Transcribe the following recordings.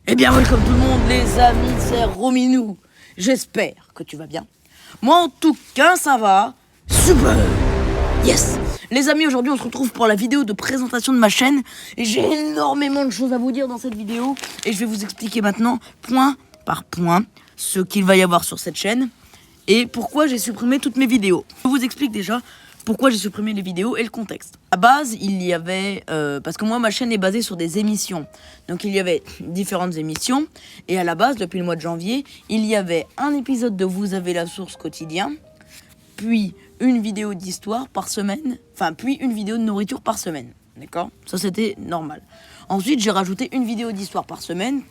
Eh bien, welcome tout le monde, les amis, c'est Rominou. J'espère que tu vas bien. Moi, en tout cas, ça va. Super. Yes. Les amis, aujourd'hui, on se retrouve pour la vidéo de présentation de ma chaîne. Et j'ai énormément de choses à vous dire dans cette vidéo. Et je vais vous expliquer maintenant, point par point, ce qu'il va y avoir sur cette chaîne. Et pourquoi j'ai supprimé toutes mes vidéos. Je vous explique déjà pourquoi j'ai supprimé les vidéos et le contexte. À base, il y avait... parce que moi, ma chaîne est basée sur des émissions. Donc, il y avait différentes émissions. Et à la base, depuis le mois de janvier, il y avait un épisode de Vous avez la source quotidien. Puis, une vidéo d'histoire par semaine. Enfin, puis une vidéo de nourriture par semaine. D'accord ? Ça, c'était normal. Ensuite, j'ai rajouté une vidéo d'histoire par semaine.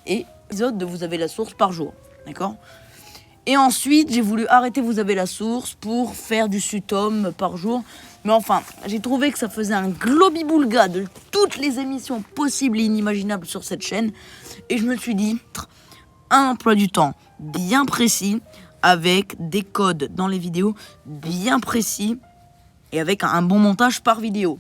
Et un épisode de Vous avez la source par jour. D'accord ? Et ensuite, j'ai voulu arrêter Vous avez la source pour faire du Sutom par jour. Mais enfin, j'ai trouvé que ça faisait un globiboulga de toutes les émissions possibles et inimaginables sur cette chaîne. Et je me suis dit, un emploi du temps bien précis, avec des codes dans les vidéos bien précis, et avec un bon montage par vidéo.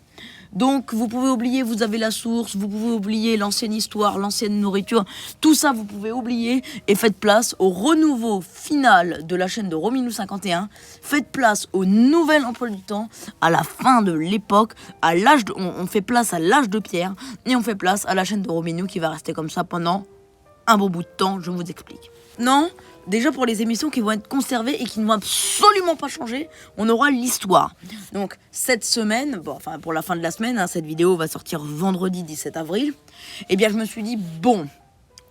Donc, vous pouvez oublier, Vous avez la source, vous pouvez oublier l'ancienne histoire, l'ancienne nourriture. Tout ça, vous pouvez oublier et faites place au renouveau final de la chaîne de Rominou51. Faites place au nouvel emploi du temps, à la fin de l'époque, à l'âge de... On fait place à l'âge de pierre et on fait place à la chaîne de Rominou qui va rester comme ça pendant un bon bout de temps, je vous explique. Non, déjà pour les émissions qui vont être conservées et qui ne vont absolument pas changer, on aura l'histoire. Donc cette semaine, pour la fin de la semaine, cette vidéo va sortir vendredi 17 avril, et bien je me suis dit, bon,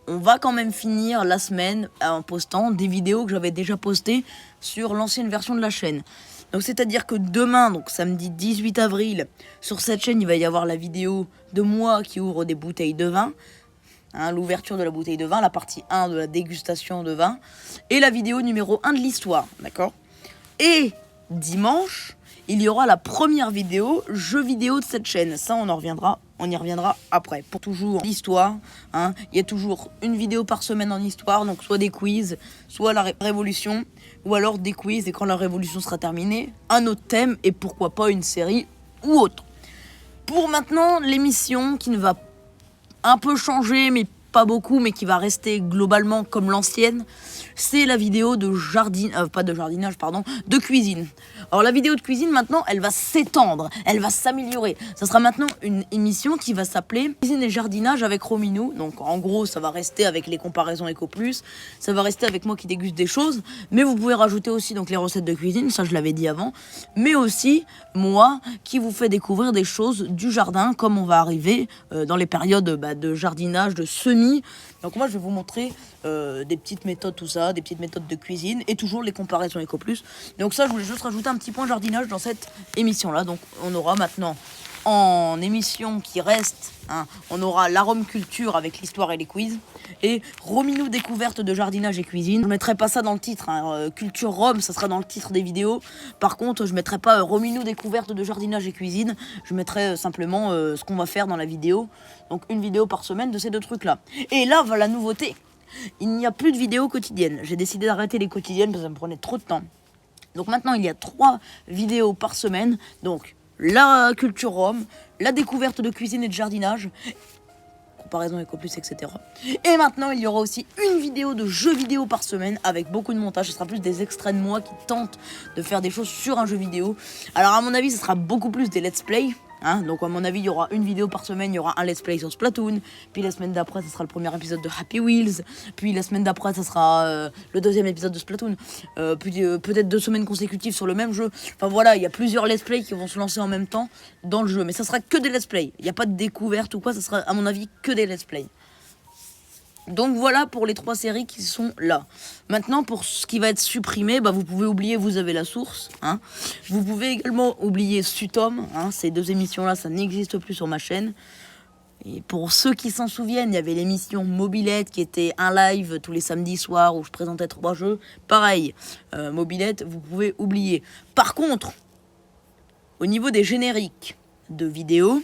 on va quand même finir la semaine en postant des vidéos que j'avais déjà postées sur l'ancienne version de la chaîne. Donc c'est-à-dire que demain, donc samedi 18 avril, sur cette chaîne, il va y avoir la vidéo de moi qui ouvre des bouteilles de vin. L'ouverture de la bouteille de vin, la partie 1 de la dégustation de vin, et la vidéo numéro 1 de l'histoire, d'accord ? Et dimanche, il y aura la première vidéo, jeu vidéo de cette chaîne. Ça, on y reviendra après. Pour toujours l'histoire, il y a toujours une vidéo par semaine en histoire, donc soit des quiz, soit la révolution, ou alors des quiz, et quand la révolution sera terminée, un autre thème, et pourquoi pas une série ou autre. Pour maintenant, l'émission qui ne va un peu changé, mais pas beaucoup, mais qui va rester globalement comme l'ancienne, c'est la vidéo de de cuisine. Alors la vidéo de cuisine, maintenant, elle va s'étendre, elle va s'améliorer. Ça sera maintenant une émission qui va s'appeler Cuisine et jardinage avec Rominou. Donc en gros, ça va rester avec les comparaisons Eco+, ça va rester avec moi qui déguste des choses, mais vous pouvez rajouter aussi donc les recettes de cuisine, ça je l'avais dit avant, mais aussi moi qui vous fait découvrir des choses du jardin, comme on va arriver dans les périodes de jardinage, de semis. Donc moi je vais vous montrer des petites méthodes, tout ça, des petites méthodes de cuisine et toujours les comparaisons Eco+. Donc ça, je voulais juste rajouter un petit point jardinage dans cette émission là. Donc on aura maintenant en émission qui reste, on aura l'arôme culture avec l'histoire et les quiz, et Rominou découverte de jardinage et cuisine. Je mettrai pas ça dans le titre, culture Rome, ça sera dans le titre des vidéos. Par contre, je mettrai pas Rominou découverte de jardinage et cuisine, je mettrai simplement ce qu'on va faire dans la vidéo. Donc une vidéo par semaine de ces deux trucs là. Et là va la nouveauté, il n'y a plus de vidéos quotidiennes. J'ai décidé d'arrêter les quotidiennes parce que ça me prenait trop de temps. Donc maintenant il y a 3 vidéos par semaine, donc la culture Rome, la découverte de cuisine et de jardinage, comparaison Eco+, etc. Et maintenant, il y aura aussi une vidéo de jeu vidéo par semaine avec beaucoup de montage. Ce sera plus des extraits de moi qui tentent de faire des choses sur un jeu vidéo. Alors à mon avis, ce sera beaucoup plus des let's play. Donc à mon avis, il y aura une vidéo par semaine, il y aura un let's play sur Splatoon, puis la semaine d'après, ça sera le premier épisode de Happy Wheels, puis la semaine d'après, ça sera le deuxième épisode de Splatoon, puis peut-être 2 semaines consécutives sur le même jeu. Enfin voilà, il y a plusieurs let's play qui vont se lancer en même temps dans le jeu, mais ça sera que des let's play. Il n'y a pas de découverte ou quoi, ça sera à mon avis que des let's play. Donc voilà pour les 3 séries qui sont là. Maintenant, pour ce qui va être supprimé, vous pouvez oublier Vous avez la source. Vous pouvez également oublier Sutom. Ces 2 émissions-là, ça n'existe plus sur ma chaîne. Et pour ceux qui s'en souviennent, il y avait l'émission Mobilette qui était un live tous les samedis soirs où je présentais 3 jeux. Pareil, Mobilette, vous pouvez oublier. Par contre, au niveau des génériques de vidéos,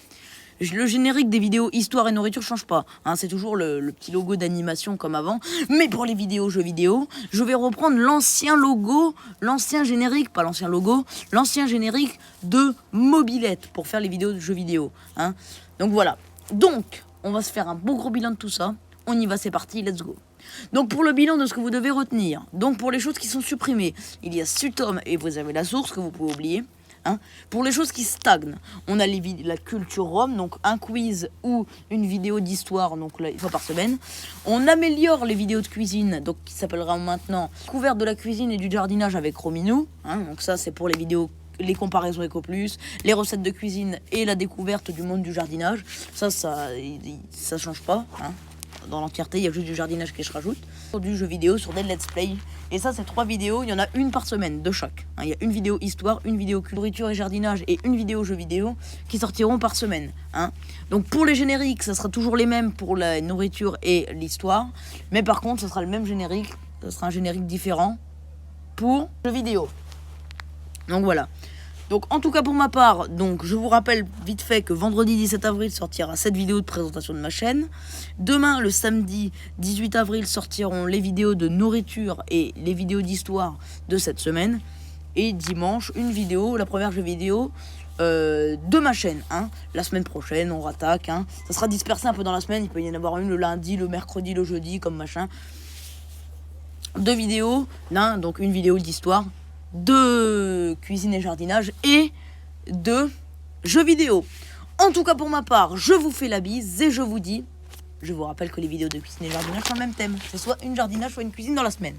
le générique des vidéos histoire et nourriture change pas. C'est toujours le petit logo d'animation comme avant. Mais pour les vidéos jeux vidéo, je vais reprendre l'ancien logo, l'ancien générique, pas l'ancien logo, l'ancien générique de Mobilette pour faire les vidéos de jeux vidéo. Donc voilà. Donc, on va se faire un beau gros bilan de tout ça. on y va, c'est parti, let's go. Donc pour le bilan de ce que vous devez retenir, donc pour les choses qui sont supprimées, il y a Sutom et vous avez la source que vous pouvez oublier. Hein. Pour les choses qui stagnent, on a la culture Rome, donc un quiz ou une vidéo d'histoire, donc là, une fois par semaine. On améliore les vidéos de cuisine, donc qui s'appellera maintenant Découverte de la cuisine et du jardinage avec Rominou. Hein, donc ça c'est pour les vidéos, les comparaisons Ecoplus, les recettes de cuisine et la découverte du monde du jardinage. Ça change pas. Hein. Dans l'entièreté, il y a juste du jardinage qui se rajoute. Sur du jeu vidéo, sur des let's play. Et ça, c'est 3 vidéos, il y en a une par semaine de chaque. Il y a une vidéo histoire, une vidéo nourriture et jardinage et une vidéo jeu vidéo qui sortiront par semaine. Donc pour les génériques, ça sera toujours les mêmes pour la nourriture et l'histoire. Mais par contre, ce sera le même générique, ce sera un générique différent pour jeu vidéo. Donc voilà. Donc en tout cas pour ma part, donc je vous rappelle vite fait que vendredi 17 avril sortira cette vidéo de présentation de ma chaîne. Demain, le samedi 18 avril, sortiront les vidéos de nourriture et les vidéos d'histoire de cette semaine. Et dimanche, une vidéo, la première jeu vidéo de ma chaîne. La semaine prochaine, on rattaque. Ça sera dispersé un peu dans la semaine, il peut y en avoir une le lundi, le mercredi, le jeudi, comme machin. 2 vidéos, donc une vidéo d'histoire, de cuisine et jardinage et de jeux vidéo. En tout cas pour ma part, je vous fais la bise et je vous rappelle que les vidéos de cuisine et jardinage sont le même thème. C'est soit une jardinage, soit une cuisine dans la semaine.